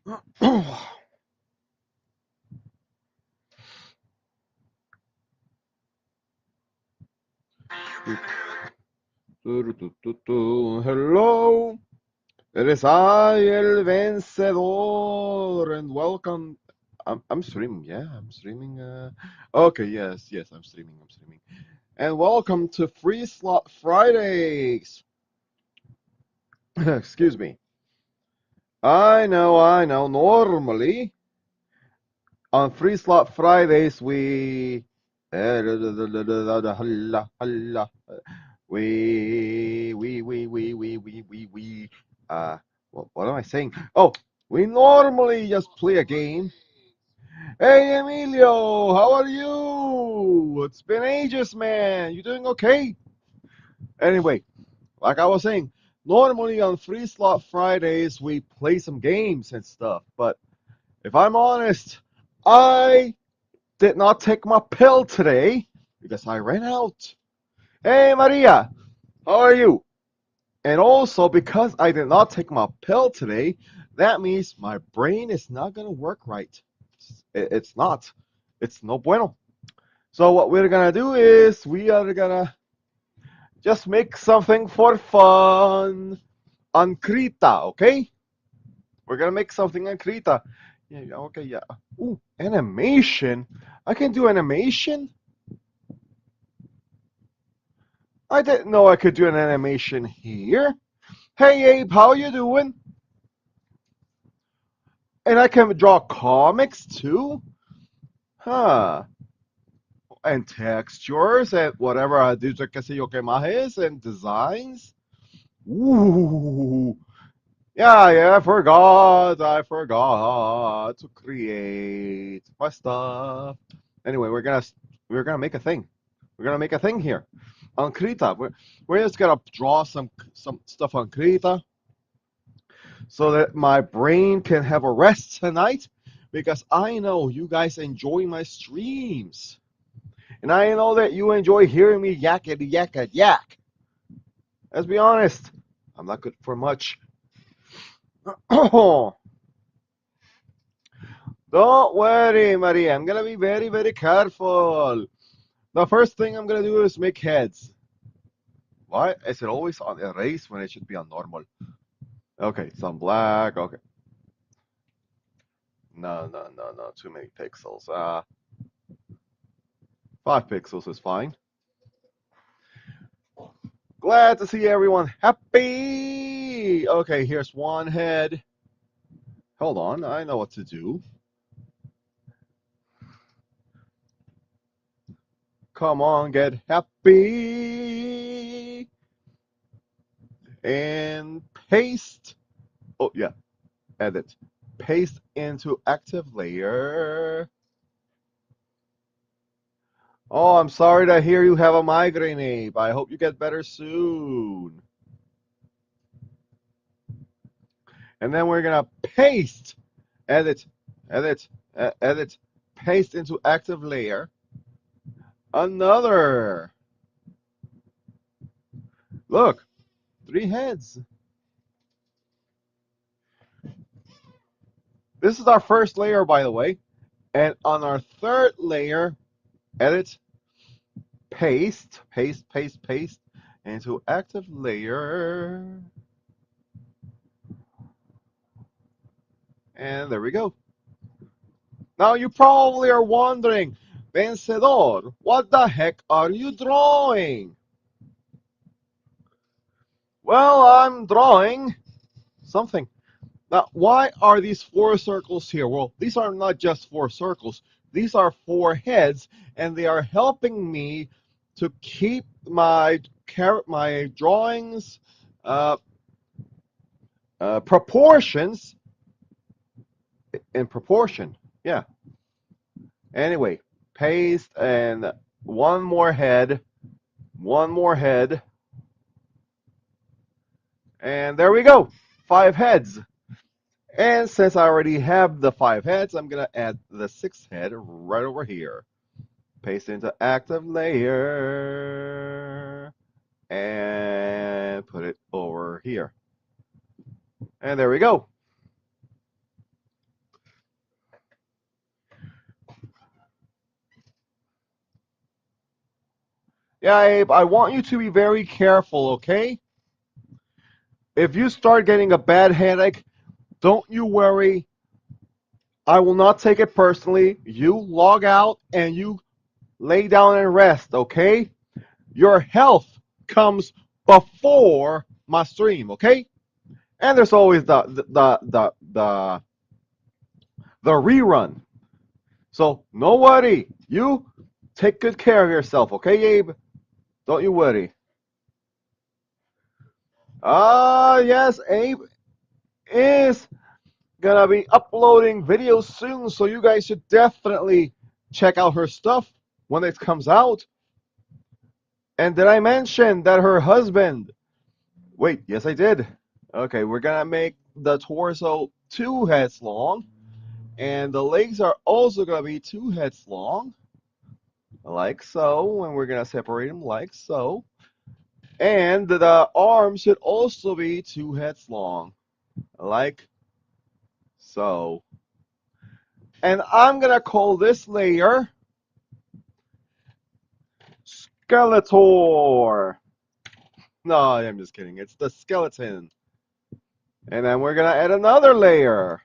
Hello, it is I, el vencedor, and welcome. I'm streaming, yeah, I'm streaming. Okay, yes, I'm streaming. And welcome to Free Slot Fridays. Excuse me. I know. Normally, on Free Slot Fridays, we uh what am I saying? Oh, we normally just play a game. Hey Emilio, how are you? It's been ages, man. You doing okay? Anyway, like I was saying, normally on Free Slot Fridays we play some games and stuff, but if I'm honest, I did not take my pill today because I ran out. Hey Maria, how are you? And also, because I did not take my pill today, that means my brain is not going to work right. It's not. It's no bueno. So, what we're going to do is we are going to just make something for fun on Krita, okay? We're going to make something on Krita. Yeah, okay, yeah. Ooh, animation? I can do animation? I didn't know I could do an animation here. Hey, Abe, how you doing? And I can draw comics too? Huh. And textures and whatever I do, que sé yo que más is, and designs. Ooh. Yeah, I forgot to create my stuff. Anyway, we're gonna make a thing. We're gonna make a thing here on Krita. We're just gonna draw some stuff on Krita so that my brain can have a rest tonight because I know you guys enjoy my streams. And I know that you enjoy hearing me yakety yakka yak. Let's be honest, I'm not good for much. Don't worry, Maria. I'm gonna be very, very careful. The first thing I'm gonna do is make heads. Why is it always on erase when it should be on normal? Okay, some black. Okay. No. Too many pixels. 5 pixels is fine. Glad to see everyone happy. Okay, here's one head. Hold on, I know what to do. Come on, get happy. And paste. Oh, yeah, edit. Paste into active layer. Oh, I'm sorry to hear you have a migraine, Abe. I hope you get better soon. And then we're gonna paste, edit, edit, paste into active layer. Another. Look, 3 heads. This is our first layer, by the way. And on our third layer, edit, paste into active layer. And there we go. Now you probably are wondering, Vencedor, what the heck are you drawing? Well, I'm drawing something. Now, why are these 4 circles here? Well, these are not just 4 circles. These are 4 heads, and they are helping me to keep my drawings uh, proportions in proportion. Yeah. Anyway, paste and one more head, and there we go. 5 heads. And since I already have the 5 heads, I'm gonna add the 6th head right over here. Paste into active layer and put it over here. And there we go. Yeah, Abe, I want you to be very careful, okay? If you start getting a bad headache, don't you worry. I will not take it personally. You log out and you lay down and rest, okay? Your health comes before my stream, okay? And there's always the rerun. So no worry. You take good care of yourself, okay, Abe? Don't you worry. Yes, Abe is gonna be uploading videos soon, so you guys should definitely check out her stuff when it comes out. And did I mention that her husband? Wait, yes, I did. Okay, we're gonna make the torso 2 heads long, and the legs are also gonna be 2 heads long, like so, and we're gonna separate them like so. And the arms should also be 2 heads long, like so. And I'm gonna call this layer Skeletor. No, I'm just kidding. It's the skeleton. And then we're gonna add another layer.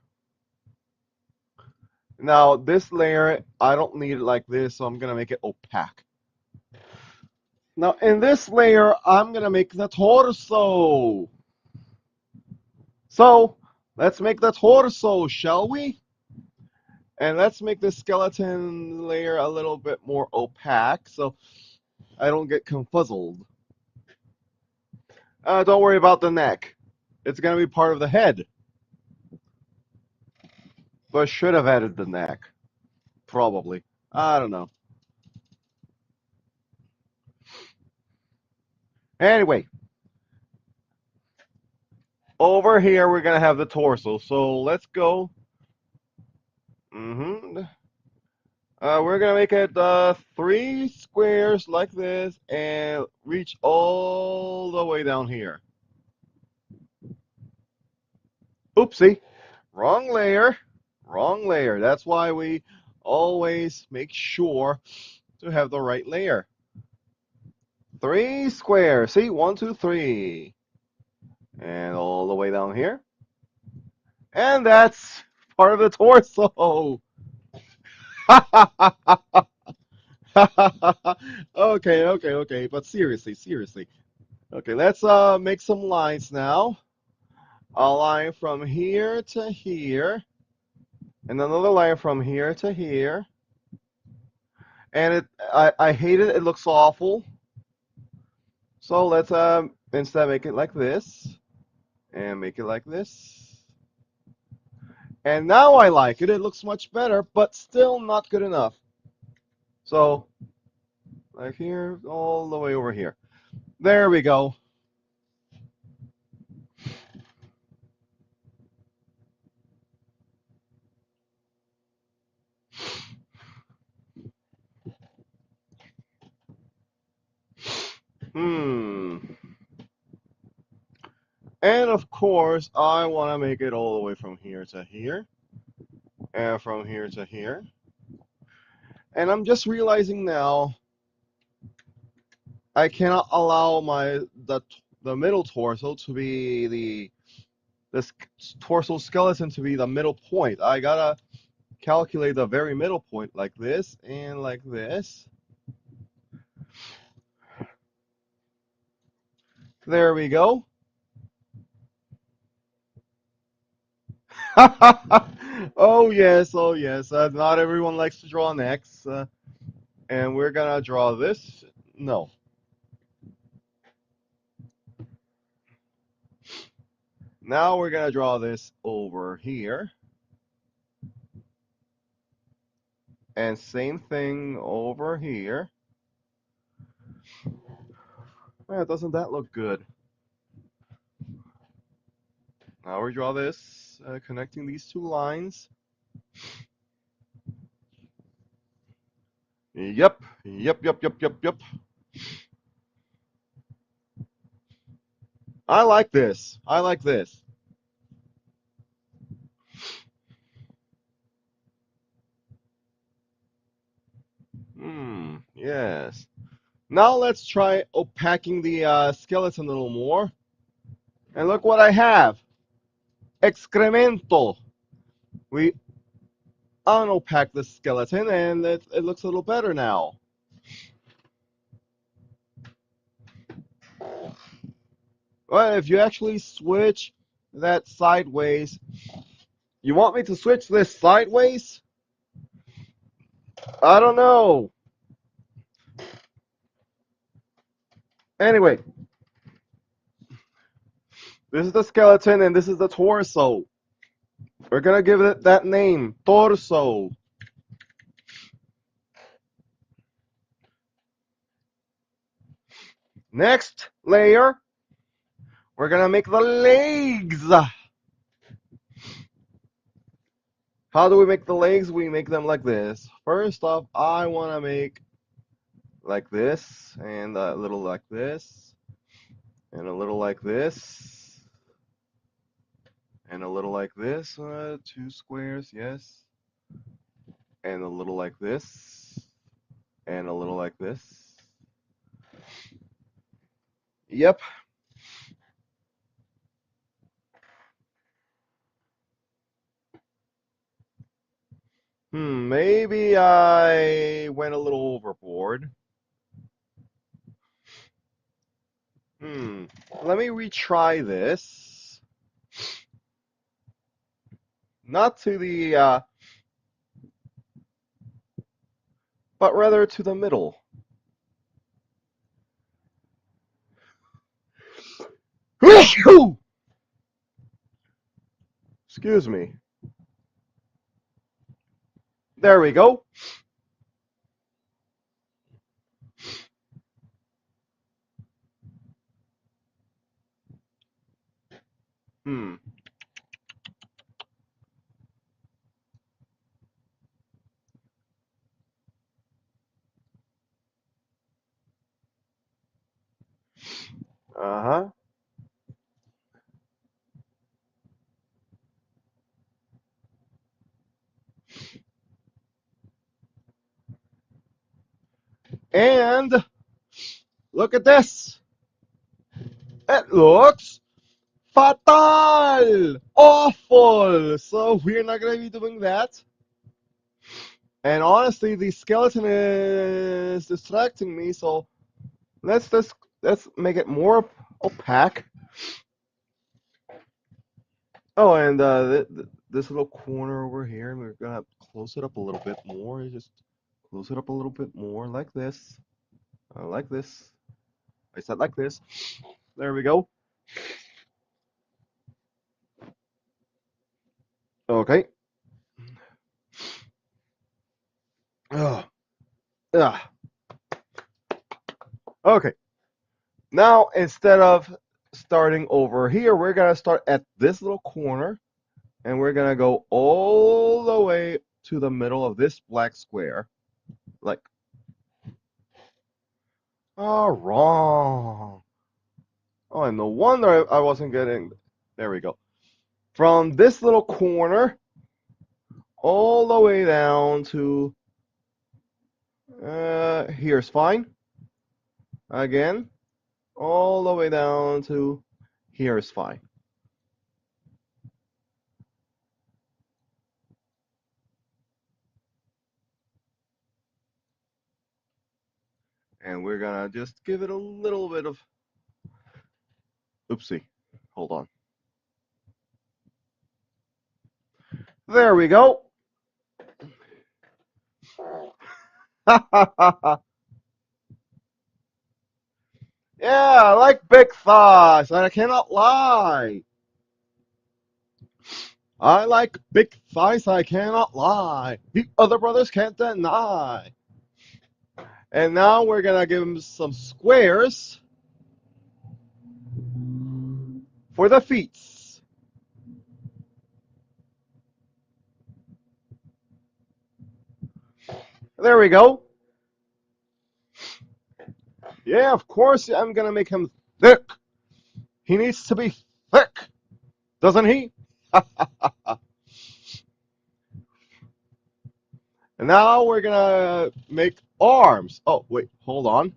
Now this layer, I don't need it like this, so I'm gonna make it opaque. Now in this layer, I'm gonna make the torso. So let's make the torso, shall we? And let's make the skeleton layer a little bit more opaque so I don't get confuzzled. Don't worry about the neck. It's gonna be part of the head. But should have added the neck. Probably. I don't know. Anyway, over here we're gonna have the torso. So let's go. We're gonna make it 3 squares like this and reach all the way down here. Oopsie, wrong layer, wrong layer. That's why we always make sure to have the right layer. 3 squares. See, 1, 2, 3, and all the way down here. And that's part of the torso. Okay. But seriously. Okay, let's make some lines now. A line from here to here, and another line from here to here. And I hate it. It looks awful. So let's instead make it like this, and make it like this. And now I like it. It looks much better, but still not good enough. So like here, all the way over here. There we go. Hmm. And of course, I want to make it all the way from here to here, and from here to here. And I'm just realizing now I cannot allow the middle torso to be this torso skeleton to be the middle point. I gotta calculate the very middle point like this and like this. There we go. Oh yes. Not everyone likes to draw necks, and we're gonna draw this. No. Now we're gonna draw this over here, and same thing over here. Doesn't that look good? Now we draw this, connecting these 2 lines. Yep. I like this. I like this. Yes. Now let's try opacking the skeleton a little more. And look what I have. Excremento. We unopack the skeleton and it looks a little better now. Well, if you actually switch that sideways, you want me to switch this sideways? I don't know. Anyway, this is the skeleton and this is the torso. We're gonna give it that name, torso. Next layer, we're gonna make the legs. How do we make the legs? We make them like this. First off, I wanna make like this, and a little like this, and a little like this, and a little like this. Two squares, yes. And a little like this, and a little like this. Yep. Maybe I went a little overboard. Hmm, let me retry this. Not to the, but rather to the middle. Excuse me. There we go. Hmm. Uh-huh. And look at this. It looks fatal. Awful. So we're not going to be doing that. And honestly, the skeleton is distracting me, so let's make it more opaque. Oh, and this little corner over here, we're gonna close it up a little bit more. Just close it up a little bit more, like this. Like this. I said like this. There we go. Okay. Ugh. Ugh. Okay. Now, instead of starting over here, we're gonna start at this little corner, and we're gonna go all the way to the middle of this black square. Like, oh, wrong. Oh, and no wonder I wasn't getting. There we go. From this little corner all the way down to here's fine. Again, all the way down to here's fine. And we're gonna just give it a little bit of. Oopsie. Hold on. There we go. Yeah, I like big thighs, and I cannot lie. I like big thighs, I cannot lie. The other brothers can't deny. And now we're gonna give him some squares for the feet. There we go. Yeah, of course I'm gonna make him thick. He needs to be thick, doesn't he? And now we're gonna make arms. Oh, wait, hold on.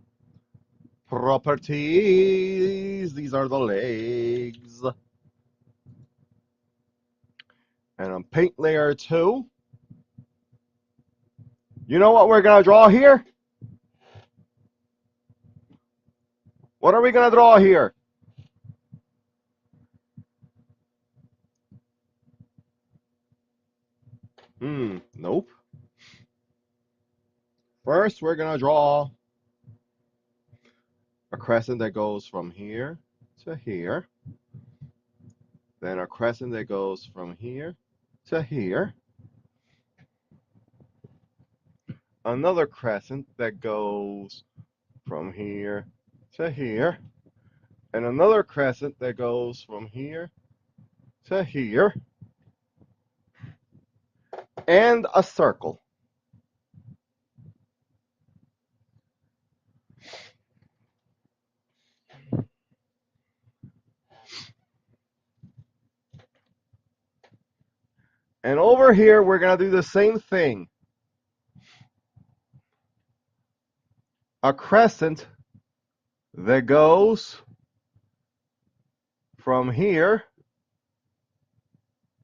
Properties. These are the legs. And on paint layer 2, you know what we're going to draw here? What are we going to draw here? Nope. First, we're going to draw a crescent that goes from here to here. Then a crescent that goes from here to here. Another crescent that goes from here to here. And another crescent that goes from here to here. And a circle. And over here, we're going to do the same thing. A crescent that goes from here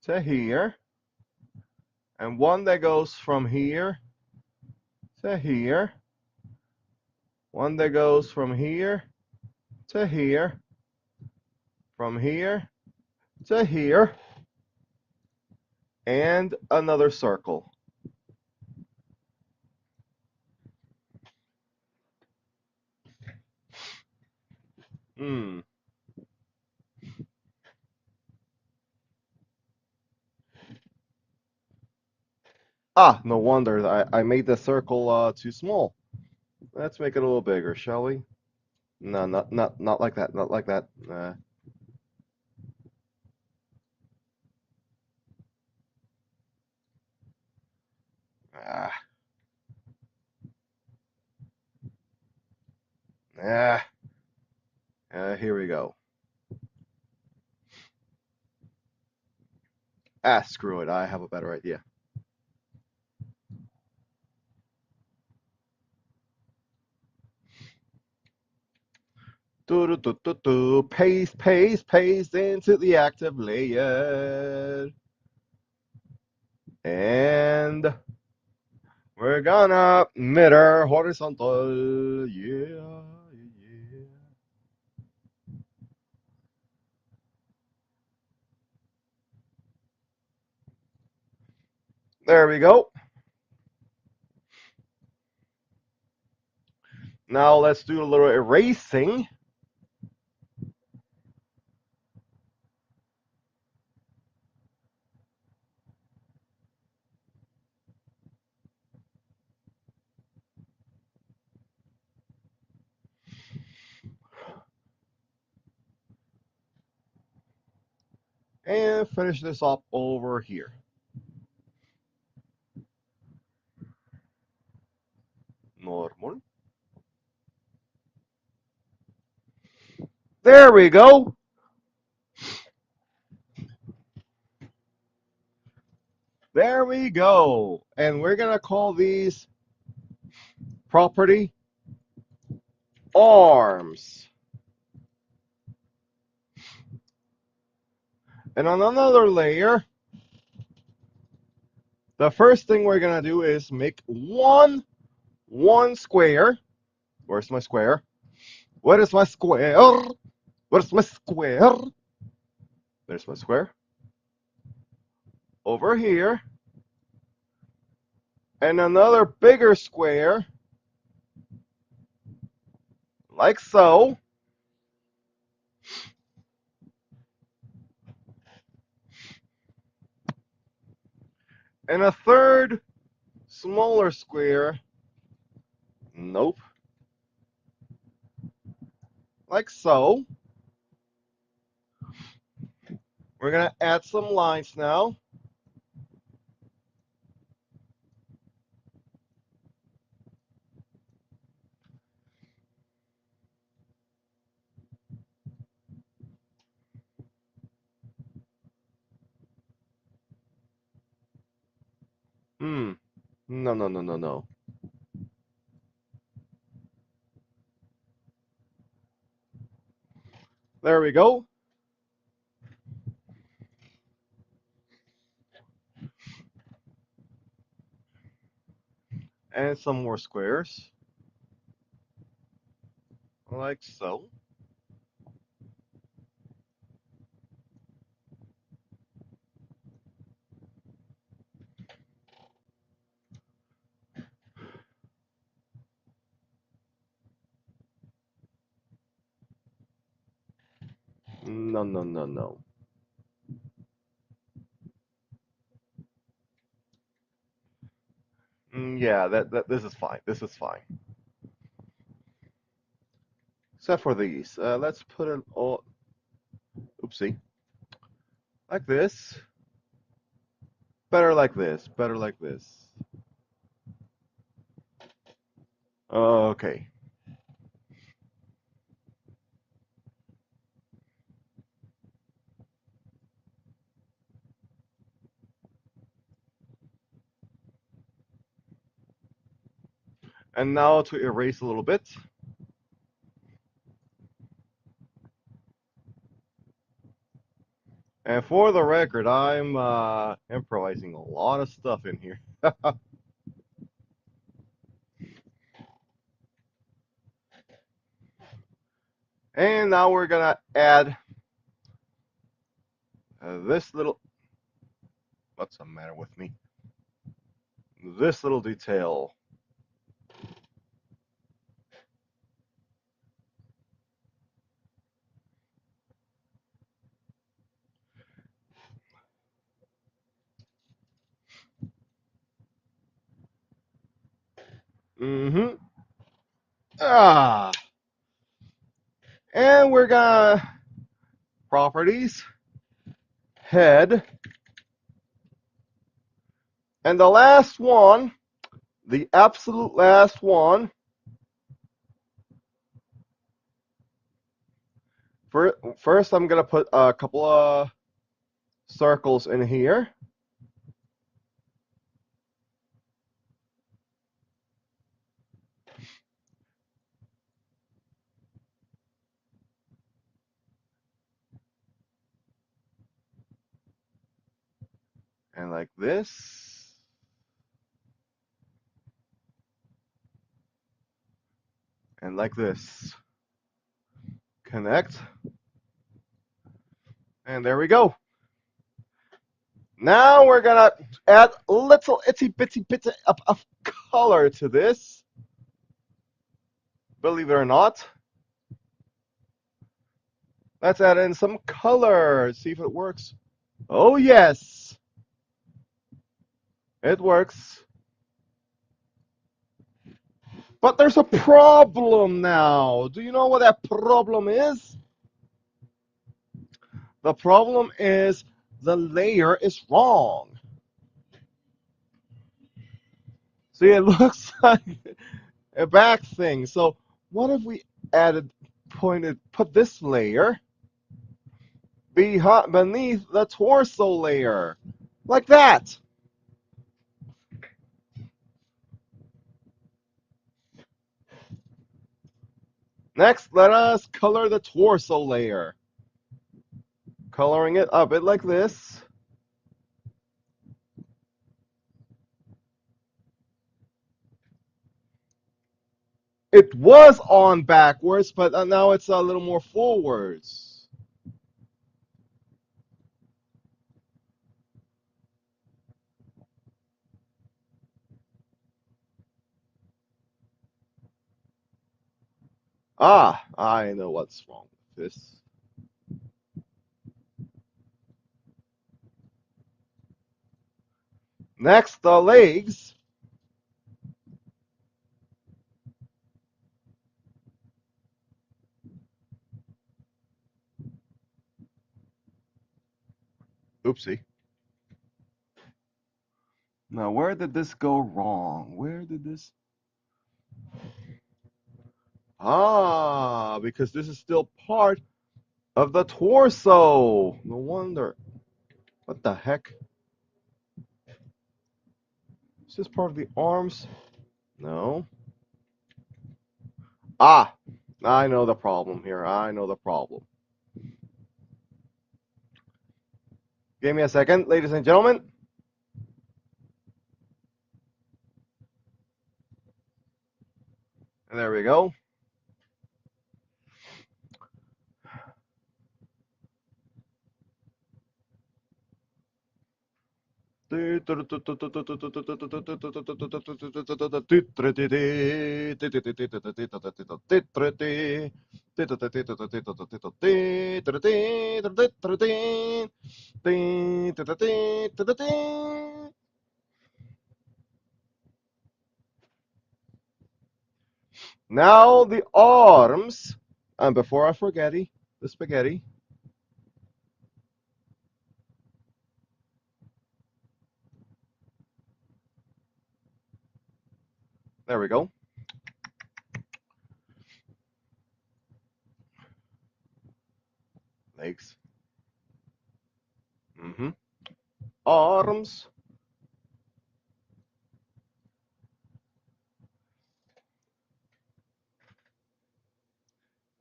to here. And one that goes from here to here. One that goes from here to here. From here to here. And another circle. No wonder I made the circle too small. Let's make it a little bigger, shall we? No, not like that. Not like that. Ah, ah, here we go. Screw it. I have a better idea. Paste, paste, paste into the active layer. And we're gonna mirror horizontal. Yeah, yeah. There we go. Now let's do a little erasing. And finish this up over here. Normal. There we go. There we go. And we're going to call these property arms. And on another layer, the first thing we're going to do is make one square. Where's my square? Where is my square? Where's my square? There's my square. Over here. And another bigger square. Like so. And a third smaller square. Nope. Like so. We're going to add some lines now. No, no, no, no, no. There we go. And some more squares, like so. No, no, no, no. Yeah, that this is fine. This is fine. Except for these. Let's put it all. Oopsie. Like this. Better like this. Better like this. Okay. And now to erase a little bit. And for the record, I'm improvising a lot of stuff in here. And now we're gonna add this little. What's the matter with me? This little detail. Mm-hmm. Ah. And we're gonna properties, head, and the last one, the absolute last one. First, I'm gonna put a couple of circles in here. And like this. And like this. Connect. And there we go. Now we're gonna add little itsy bitsy bits of color to this. Believe it or not. Let's add in some color. See if it works. Oh yes. It works. But there's a problem now. Do you know what that problem is? The problem is the layer is wrong. See, it looks like a back thing. So what if we put this layer beneath the torso layer? Like that. Next, let us color the torso layer. Coloring it a bit like this. It was on backwards, but now it's a little more forwards. Ah, I know what's wrong with this. Next, the legs. Oopsie. Now, where did this go wrong? Where did this? Ah, because this is still part of the torso. No wonder. What the heck? Is this part of the arms? No. Ah, I know the problem here. I know the problem. Give me a second, ladies and gentlemen. And there we go. Now the arms, and before I forget the spaghetti. There we go. Legs. Arms.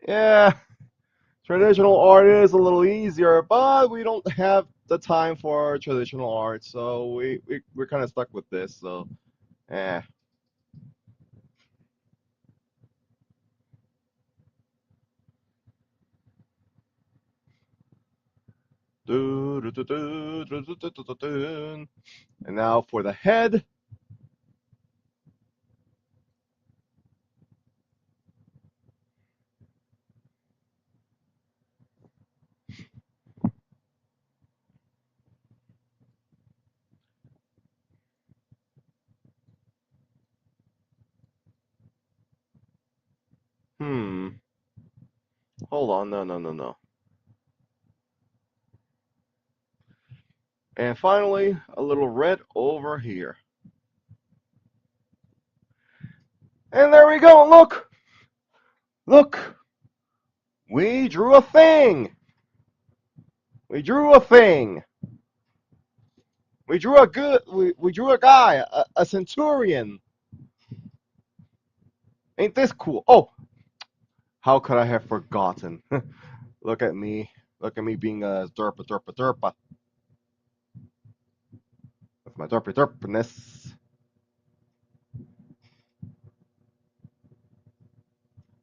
Yeah, traditional art is a little easier, but we don't have the time for traditional art, so we're kind of stuck with this. So, eh. And now for the head. Hmm. Hold on. No, no, no, no. And finally, a little red over here. And there we go. Look. Look. We drew a thing. We drew a thing. We drew a good. We drew a guy, a centurion. Ain't this cool? Oh, how could I have forgotten? Look at me. Look at me being a derpa with my derpiness.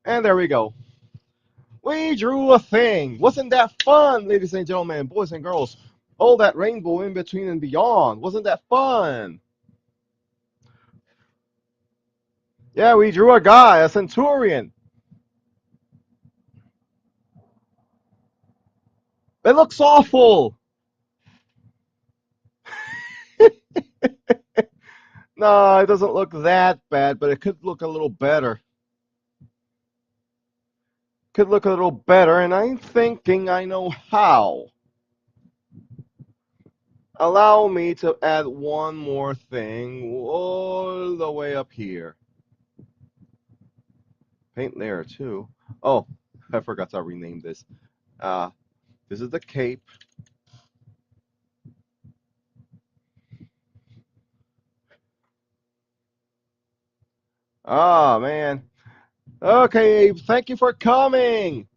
And there we go. We drew a thing. Wasn't that fun, ladies and gentlemen, boys and girls? All that rainbow in between and beyond. Wasn't that fun? Yeah, we drew a guy, a centurion. It looks awful. No, it doesn't look that bad, but it could look a little better. Could look a little better, and I'm thinking I know how. Allow me to add one more thing all the way up here. Paint there too. Oh, I forgot to rename this. This is the cape. Ah, man. Okay, thank you for coming.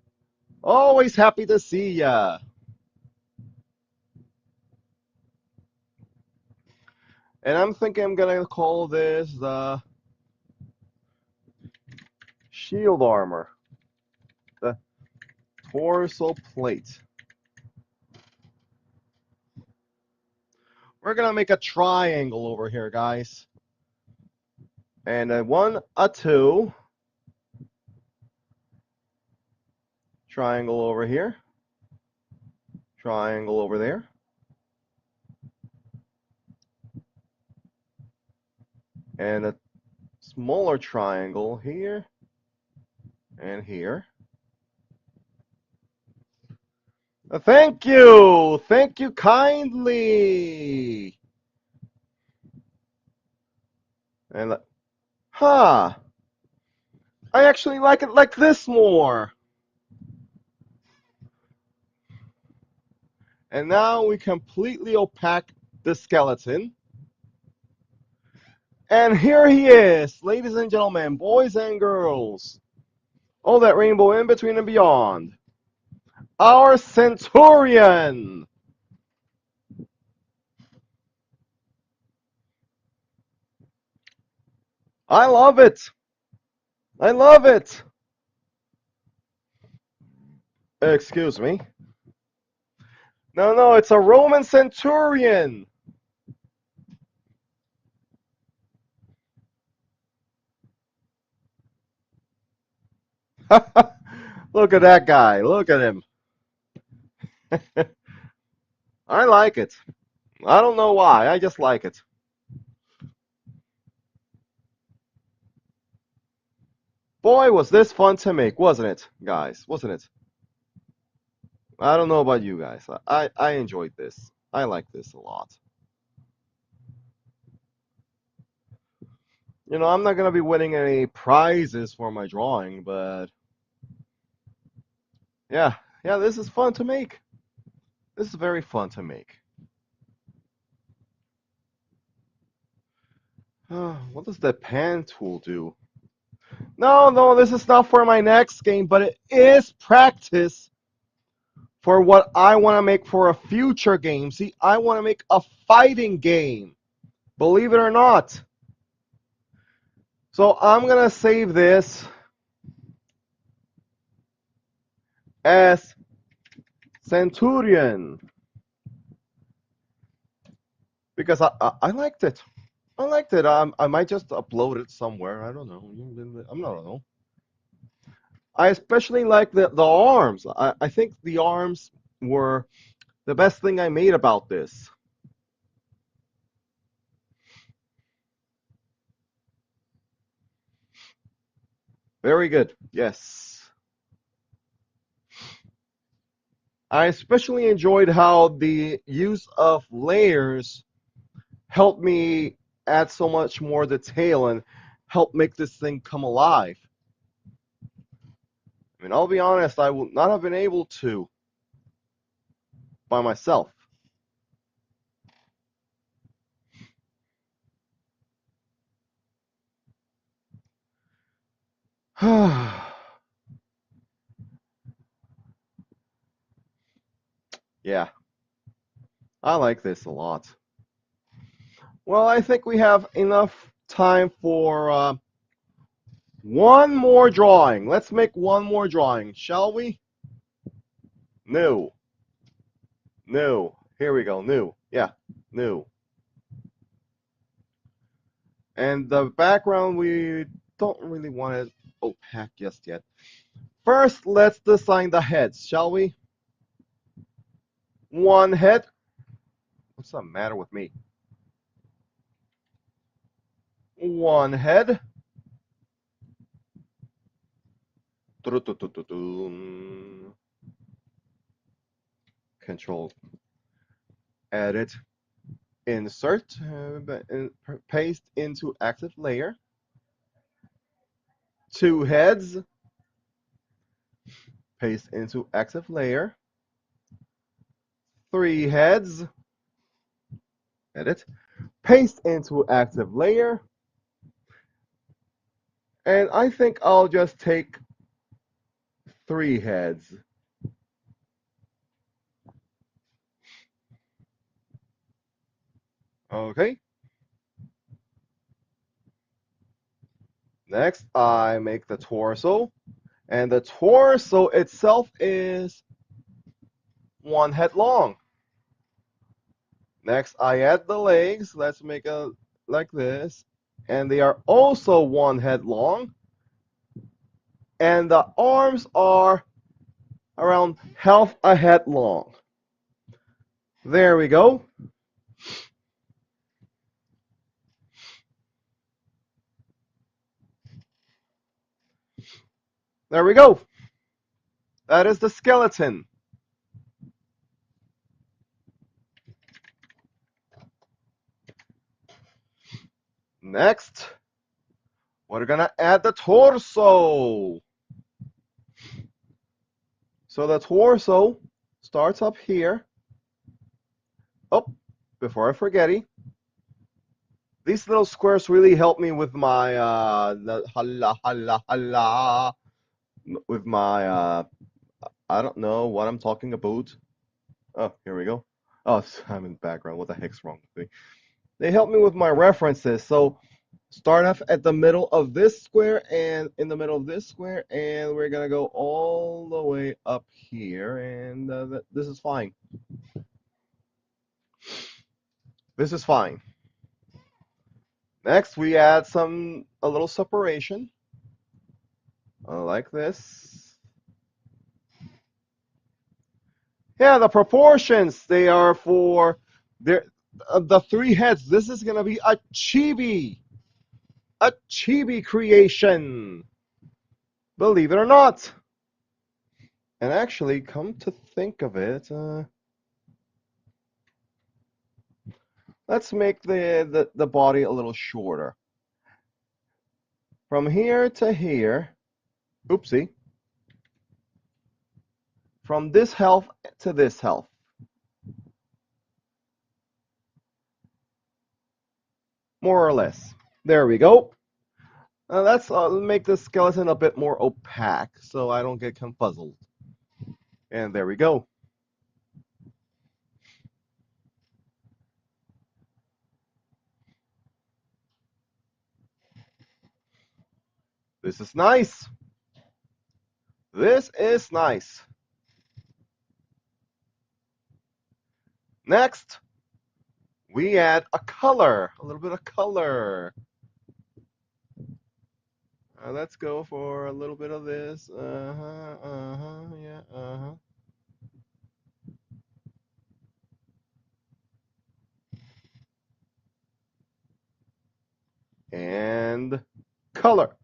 Always happy to see ya. And I'm thinking I'm gonna call this the shield armor, the torso plate. We're gonna make a triangle over here, guys. And a 1, a 2. Triangle over here. Triangle over there. And a smaller triangle here and here. Thank you. Thank you kindly. And huh. I actually like it like this more. And now we completely opaque the skeleton. And here he is, ladies and gentlemen, boys and girls. All that rainbow in between and beyond. Our Centurion. I love it. I love it. Excuse me. No, no, it's a Roman centurion. Look at that guy. Look at him. I like it. I don't know why. I just like it. Boy, was this fun to make, wasn't it, guys? Wasn't it? I don't know about you guys. I enjoyed this. I like this a lot. You know, I'm not gonna be winning any prizes for my drawing, but yeah, yeah, this is fun to make. This is very fun to make. What does the pan tool do? No, no, this is not for my next game, but it is practice for what I want to make for a future game. See, I want to make a fighting game, believe it or not. So I'm going to save this as Centurion because I liked it. I liked it. I might just upload it somewhere. I don't know. I don't know. I especially like the arms. I think the arms were the best thing I made about this. Very good. Yes. I especially enjoyed how the use of layers helped me add so much more detail and help make this thing come alive. I mean, I'll be honest, I would not have been able to by myself. Yeah, I like this a lot. Well, I think we have enough time for one more drawing. Let's make one more drawing, shall we? New. New. Here we go. New. Yeah, new. And the background, we don't really want it opaque just yet. First, let's design the heads, shall we? One head. What's the matter with me? One head. Control, edit, insert, paste into active layer. Two heads, paste into active layer. Three heads, edit, paste into active layer. And I think I'll just take three heads. Okay. Next, I make the torso. And the torso itself is one head long. Next, I add the legs. Let's make it like this. And they are also one head long. And the arms are around half a head long. There we go. There we go. That is the skeleton. Next, we're gonna add the torso. So the torso starts up here. Oh, before I forget it, these little squares really help me with my with my I don't know what I'm talking about. Oh, here we go. Oh, I'm in the background. What the heck's wrong with me? They help me with my references. So Start off at the middle of this square and in the middle of this square, and we're gonna go all the way up here, and this is fine. This is fine. Next, we add a little separation, like this. Yeah, the proportions, they are for the three heads. This is gonna be a chibi creation, believe it or not. And actually, come to think of it, let's make the body a little shorter. From here to here, oopsie, from this health to this health. More or less. There we go. Let's make the skeleton a bit more opaque so I don't get confuzzled. And there we go. This is nice. This is nice. Next, we add a color, a little bit of color. Let's go for a little bit of this. Yeah, And color.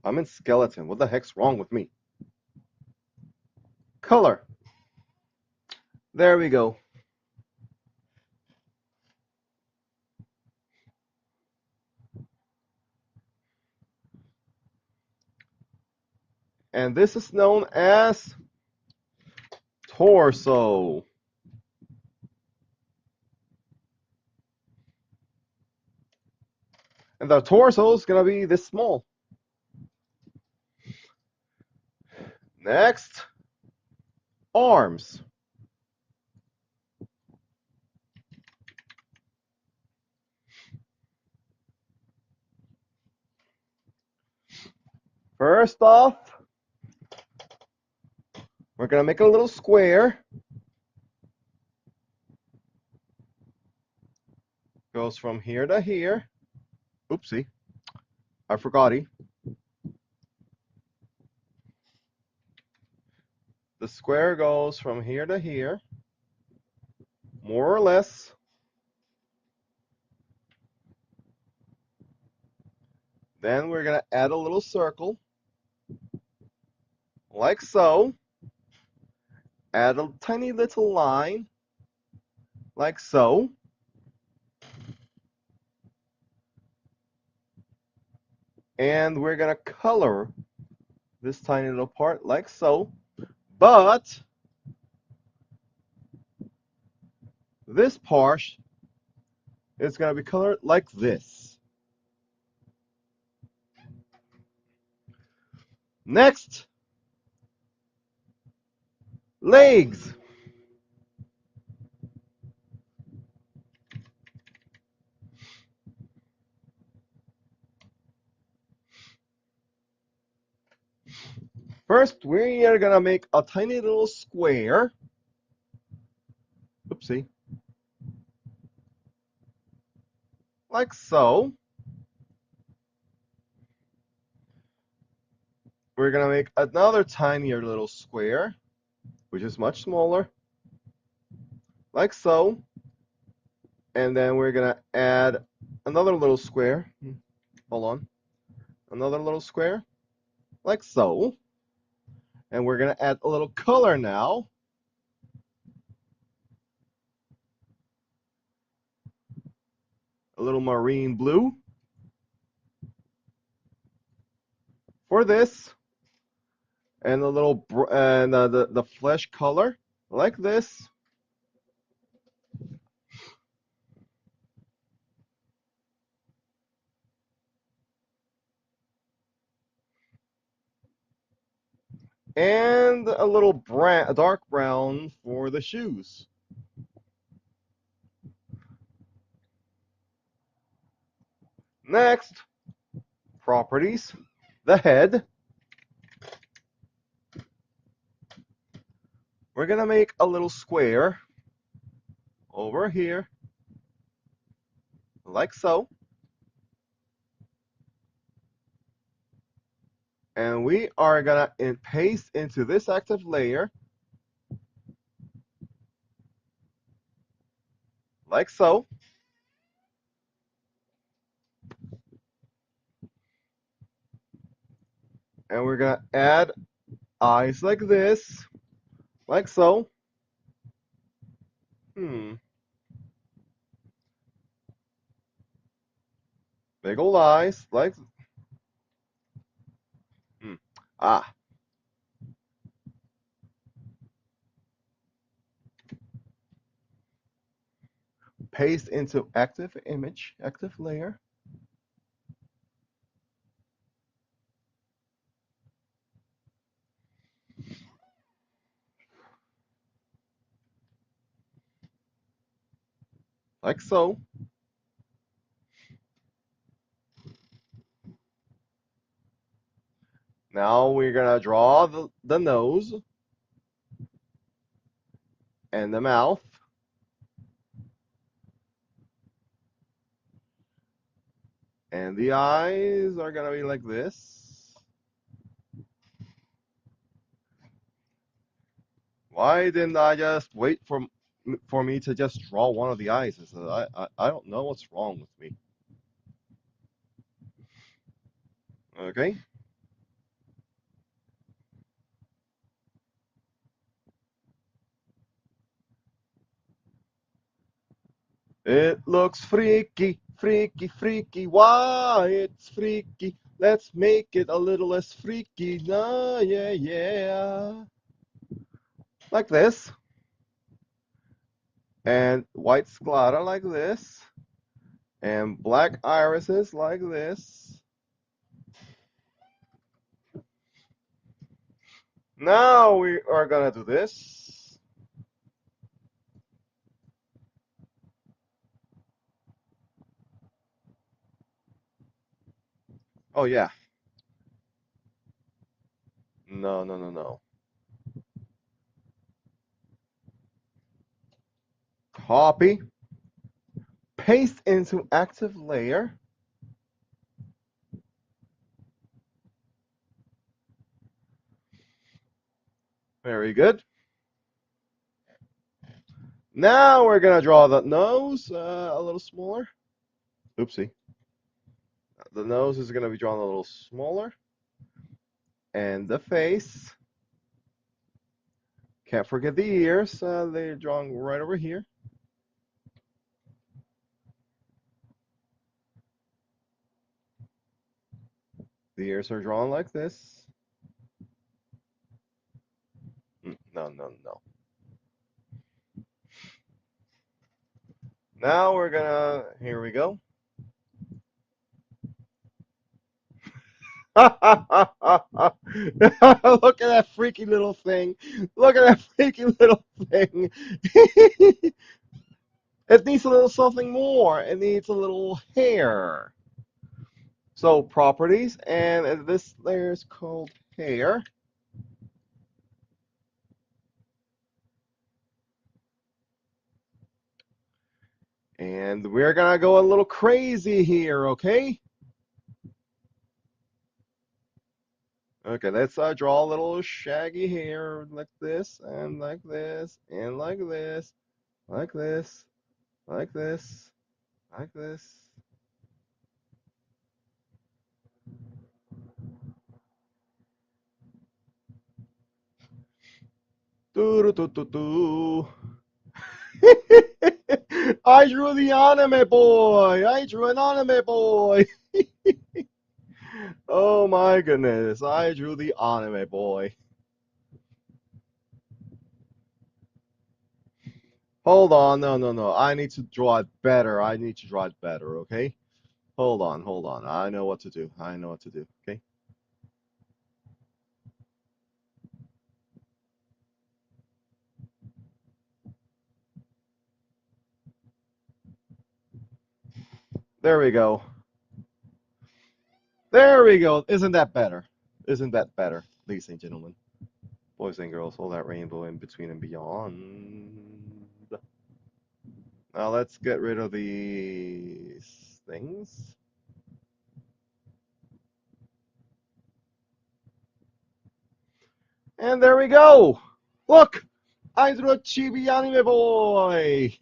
I'm in skeleton. What the heck's wrong with me? Color. There we go. And this is known as torso. And the torso is going to be this small. Next, arms. First off, we're going to make a little square. Goes from here to here. Oopsie, I forgot. The square goes from here to here, more or less. Then we're going to add a little circle, like so. Add a tiny little line, like so. And we're going to color this tiny little part, like so. But this part is going to be colored like this. Next, legs. First, we are going to make a tiny little square. Oopsie. Like so. We're going to make another tinier little square, which is much smaller. Like so. And then we're going to add another little square. Hold on. Another little square, like so. And we're going to add a little color now. A little marine blue for this. And a little the flesh color, like this. And a little a dark brown for the shoes. Next, properties, the head. We're gonna make a little square over here, like so. And we are gonna paste into this active layer, like so. And we're gonna add eyes like this, like so. Hmm. Big old eyes, like. Hmm. Ah. Paste into active image, active layer. Like so. Now we're gonna draw the nose and the mouth. And the eyes are gonna be like this. Why didn't I just wait for me to just draw one of the eyes? I don't know what's wrong with me. Okay. It looks freaky, freaky, freaky. Why it's freaky? Let's make it a little less freaky. Nah, yeah, yeah. Like this. And white sclera like this. And black irises like this. Now we are gonna do this. Oh yeah. No, no, no, no. Copy. Paste into active layer. Very good. Now we're gonna draw the nose a little smaller. Oopsie. The nose is gonna be drawn a little smaller. And the face. Can't forget the ears. They're drawn right over here. The ears are drawn like this. No, no, no. Now we're gonna, here we go. Look at that freaky little thing. Look at that freaky little thing. It needs a little something more. It needs a little hair. So properties, and this layer is called hair. And we're gonna go a little crazy here, okay? Okay, let's draw a little shaggy hair like this, and like this, and like this, like this, like this, like this. Doo doo doo doo. I drew the anime boy. I drew an anime boy. Oh my goodness, I drew the anime boy. Hold on, no, no, no. I need to draw it better. I need to draw it better, okay? Hold on, hold on. I know what to do. I know what to do, okay? There we go. There we go. Isn't that better? Isn't that better, ladies and gentlemen, boys and girls, all that rainbow in between and beyond? Now let's get rid of these things. And there we go. Look, I drew a chibi anime boy.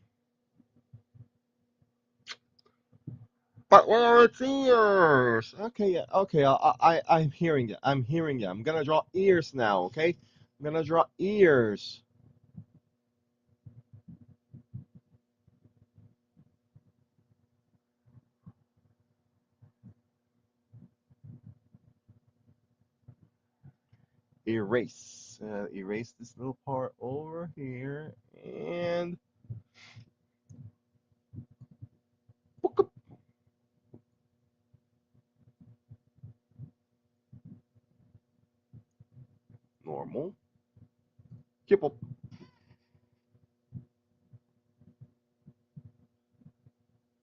But where are its ears? Okay, yeah, okay. I'm hearing you. I'm hearing you. I'm gonna draw ears now. Okay, I'm gonna draw ears. Erase. Erase this little part over here and normal. Kipple.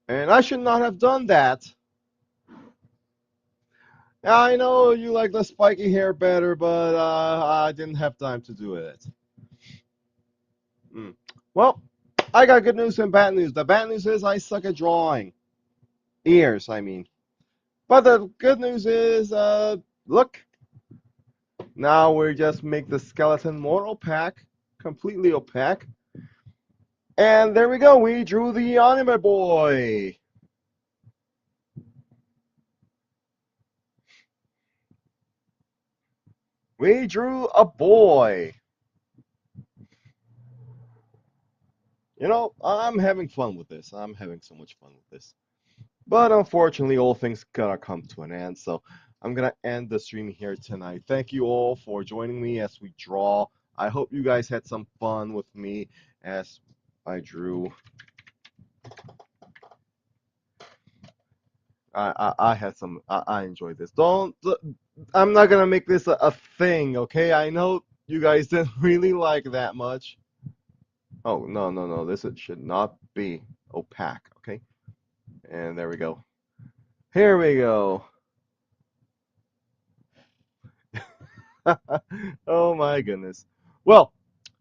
And I should not have done that. I know you like the spiky hair better, but I didn't have time to do it. Mm. Well, I got good news and bad news. The bad news is I suck at drawing. Ears, I mean. But the good news is, look, now we just make the skeleton more opaque, completely opaque. And there we go, we drew the anime boy. We drew a boy. You know, I'm having fun with this. I'm having so much fun with this. But unfortunately, all things gotta come to an end. So I'm gonna end the stream here tonight. Thank you all for joining me as we draw. I hope you guys had some fun with me as I drew. I had some. I enjoyed this. Don't. I'm not gonna make this a thing, okay? I know you guys didn't really like that much. Oh no no no! This should not be opaque, okay? And there we go. Here we go. Oh my goodness. Well,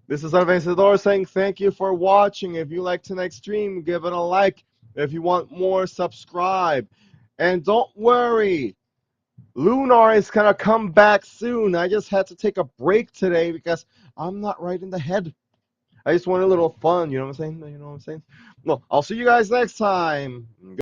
this is Advancedor saying thank you for watching. If you like tonight's stream, give it a like. If you want more, subscribe. And don't worry, Lunar is gonna come back soon. I just had to take a break today because I'm not right in the head. I just want a little fun, you know what I'm saying? You know what I'm saying? No, I'll see you guys next time.